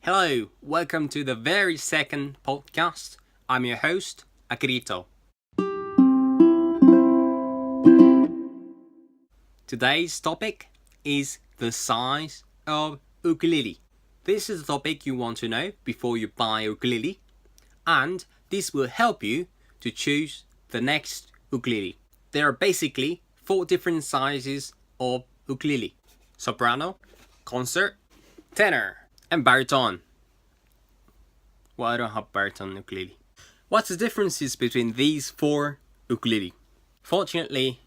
Hello, welcome to the very second podcast. I'm your host, Akirito. Today's topic is the size of ukulele. This is the topic you want to know before you buy a ukulele, and this will help you to choose the next ukulele. There are basically 4 different sizes of ukulele: soprano, concert, tenor, and baritone. Well, I don't have baritone ukulele. What's the differences between these 4 ukulele? Fortunately,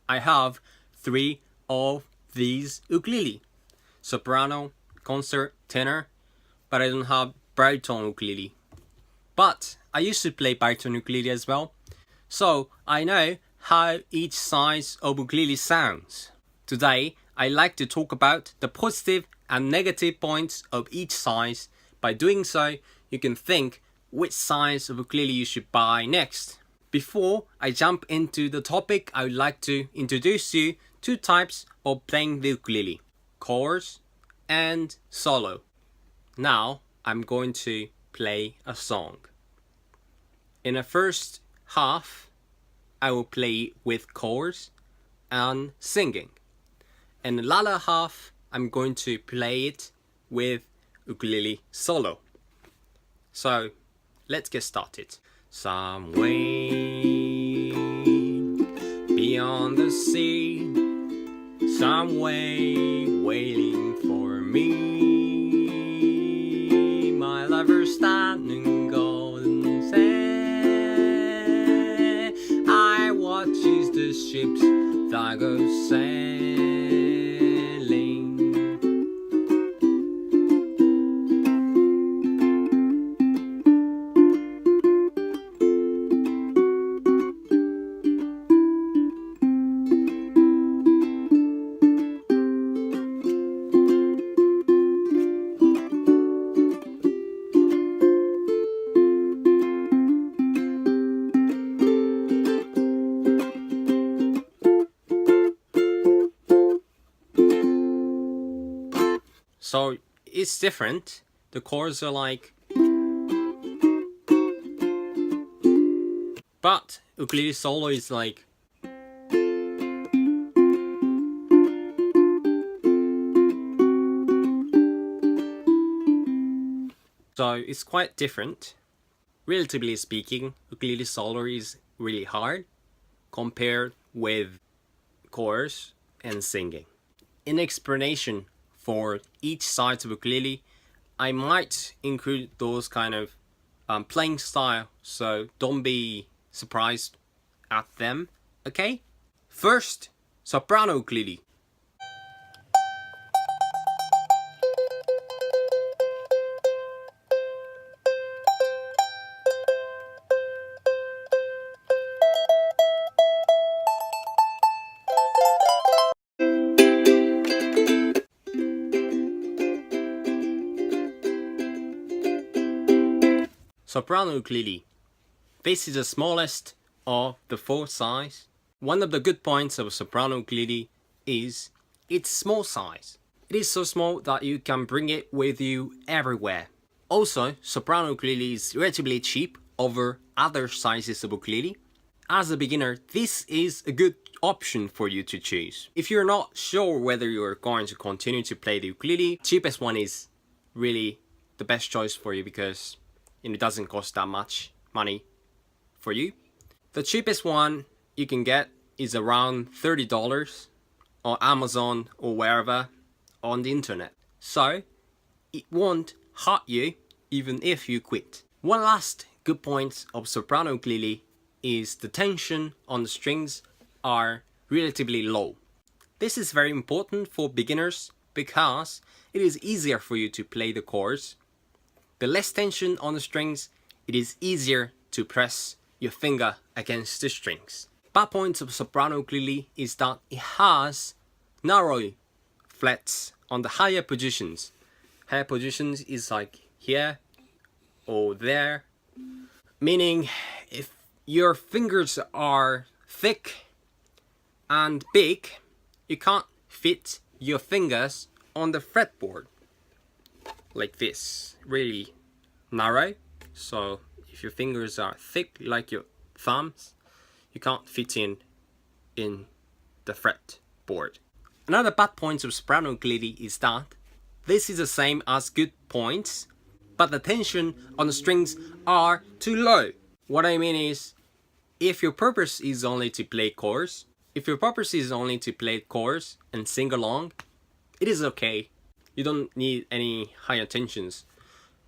I have 3 of these ukulele: soprano, concert, tenor, but I don't have baritone ukulele. But I used to play baritone ukulele as well, so I know how each size of ukulele sounds. Today, I like to talk about the positive and negative points of each size. By doing so, you can think which size of ukulele you should buy next. Before I jump into the topic, I would like to introduce you 2 types of playing the ukulele: chorus and solo. Now I'm going to play a song. In the first half, I will play with chorus and singing. In the latter half, I'm going to play it with ukulele solo. So let's get started. Some way beyond the sea, some way waiting for me, my lover standing golden sand. I watches the ships that go sailing. So it's different. The chords are like, but ukulele solo is like. So it's quite different. Relatively speaking, ukulele solo is really hard compared with chorus and singing. In explanation for each side of ukulele, I might include those kind of playing style, so don't be surprised at them, okay? First, soprano ukulele. Soprano ukulele. This is the smallest of the 4 sizes. One of the good points of a soprano ukulele is its small size. It is so small that you can bring it with you everywhere. Also, soprano ukulele is relatively cheap over other sizes of ukulele. As a beginner, this is a good option for you to choose. If you're not sure whether you're going to continue to play the ukulele, cheapest one is really the best choice for you because it doesn't cost that much money for you. The cheapest one you can get is around $30 on Amazon or wherever on the internet. So it won't hurt you even if you quit. One last good point of soprano ukulele is the tension on the strings are relatively low. This is very important for beginners because it is easier for you to play the chords. The less tension on the strings, it is easier to press your finger against the strings. Bad points of soprano ukulele is that it has narrow frets on the higher positions. Higher positions is like here or there, meaning if your fingers are thick and big, you can't fit your fingers on the fretboard. like this, really narrow. So if your fingers are thick like your thumbs, you can't fit in the fretboard. Another bad point of soprano ukulele is that this is the same as good points, but the tension on the strings are too low. What I mean is, if your purpose is only to play chords, and sing along, it is okay. You don't need any higher tensions.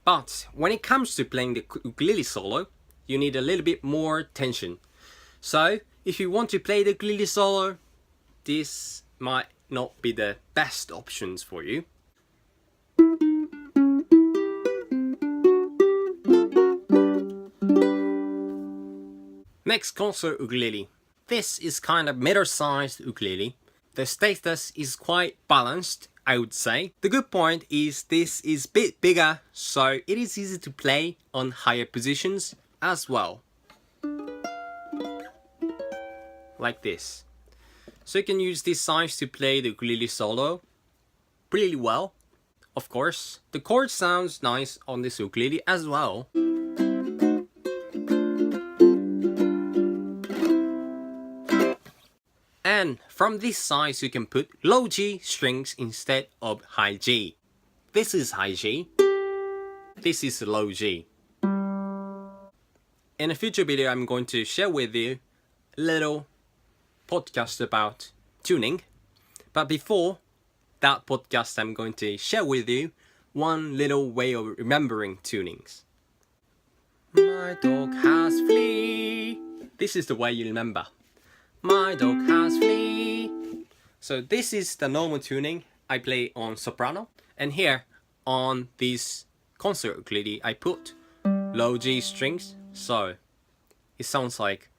But when it comes to playing the ukulele solo, you need a little bit more tension. So if you want to play the ukulele solo, this might not be the best options for you. Next, concert ukulele. This is kind of middle-sized ukulele. The status is quite balanced, I would say. The good point is this is a bit bigger, so it is easy to play on higher positions as well. Like this. So you can use this size to play the ukulele solo really well. Of course, the chord sounds nice on this ukulele as well. And from this size you can put low G strings instead of high G. This is high G. This is low G. In a future video I'm going to share with you a little podcast about tuning. But before that podcast I'm going to share with you one little way of remembering tunings. My dog has flea. This is the way you remember. My dog has flea. So this is the normal tuning I play on soprano, and here on this concert ukulele I put low G strings, so it sounds like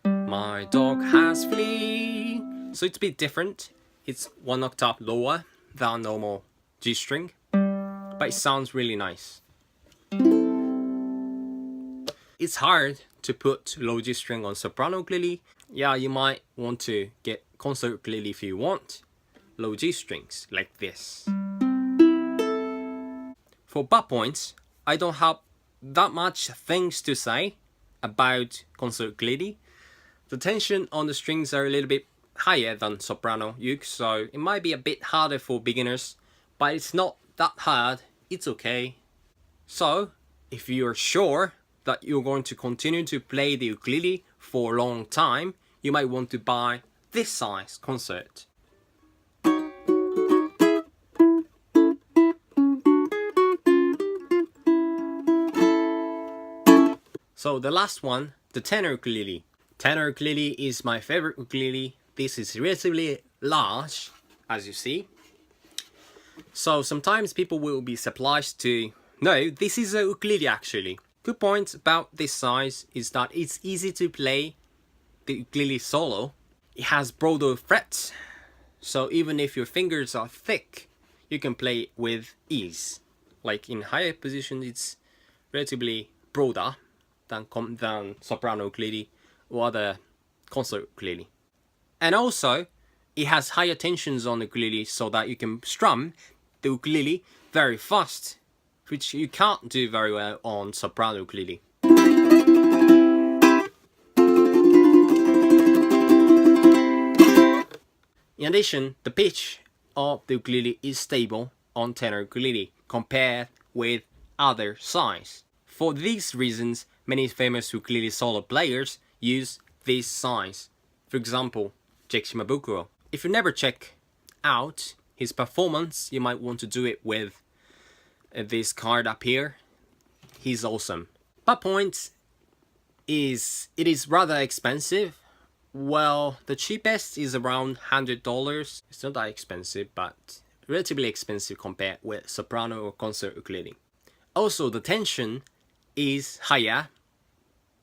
my dog has flea. So it's a bit different. It's one octave lower than normal G string, but it sounds really nice. It's hard to put low G string on soprano ukulele. Yeah, you might want to get concert ukulele if you want low G strings like this. For bad points, I don't have that much things to say about concert ukulele. The tension on the strings are a little bit higher than soprano uke, so it might be a bit harder for beginners, but it's not that hard. It's okay. So if you're sure that you're going to continue to play the ukulele for a long time, you might want to buy this size concert. So the last one, the tenor ukulele. Tenor ukulele is my favorite ukulele. This is relatively large, as you see. So sometimes people will be surprised to know this is a ukulele actually. Good point about this size is that it's easy to play the ukulele solo. It has broader frets, so even if your fingers are thick, you can play it with ease. Like in higher positions, it's relatively broader than soprano ukulele or other concert ukulele. And also, it has higher tensions on the ukulele so that you can strum the ukulele very fast, which you can't do very well on soprano ukulele. In addition, the pitch of the ukulele is stable on tenor ukulele compared with other size. For these reasons, many famous ukulele solo players use this size. For example, Jake Shimabukuro. If you never check out his performance, you might want to do it with this card up here. He's awesome. But point is, it is rather expensive. Well, the cheapest is around $100. It's not that expensive, but relatively expensive compared with soprano or concert ukulele. Also, the tension is higher.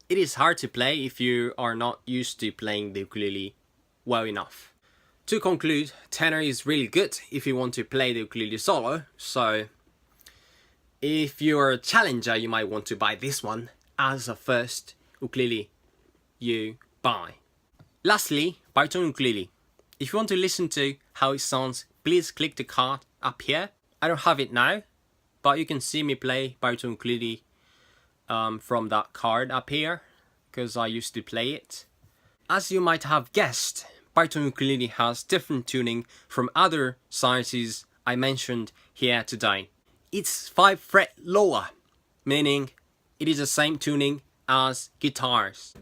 It is hard to play if you are not used to playing the ukulele well enough. To conclude, tenor is really good if you want to play the ukulele solo. So if you're a challenger, you might want to buy this one as a first ukulele you buy. Lastly, baritone ukulele. If you want to listen to how it sounds, please click the card up here. I don't have it now, but you can see me play baritone ukulele from that card up here, because I used to play it. As you might have guessed, baritone ukulele has different tuning from other sizes I mentioned here today. It's 5 fret lower, meaning it is the same tuning as guitars.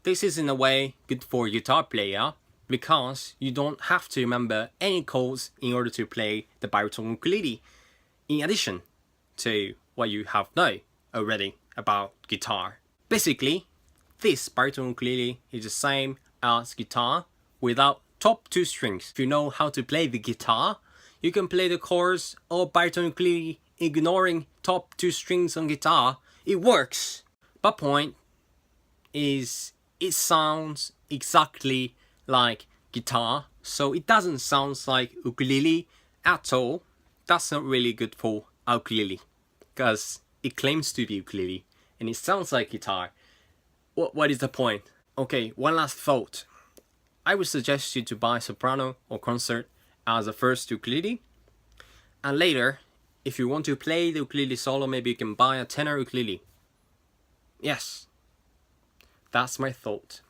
This is in a way good for a guitar player because you don't have to remember any chords in order to play the baritone ukulele, in addition to what you have known already about guitar. Basically, this baritone ukulele is the same as guitar without top 2 strings. If you know how to play the guitar, you can play the chords of baritone ukulele ignoring top 2 strings on guitar. It works. But point is, it sounds exactly like guitar, so it doesn't sound like ukulele at all. That's not really good for ukulele, because it claims to be ukulele and it sounds like guitar. What is the point? Okay, one last thought. I would suggest you to buy Soprano or Concert as a first ukulele, and later, if you want to play the ukulele solo, maybe you can buy a tenor ukulele. Yes, that's my thought.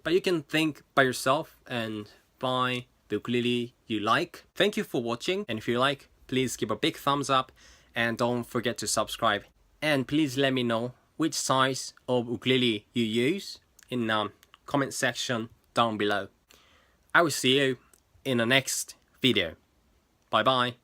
But you can think by yourself and buy the ukulele you like. Thank you for watching, and if you like, please give a big thumbs up and don't forget to subscribe. And please let me know which size of ukulele you use in the comment section down below. I will see you in the next video. Bye bye.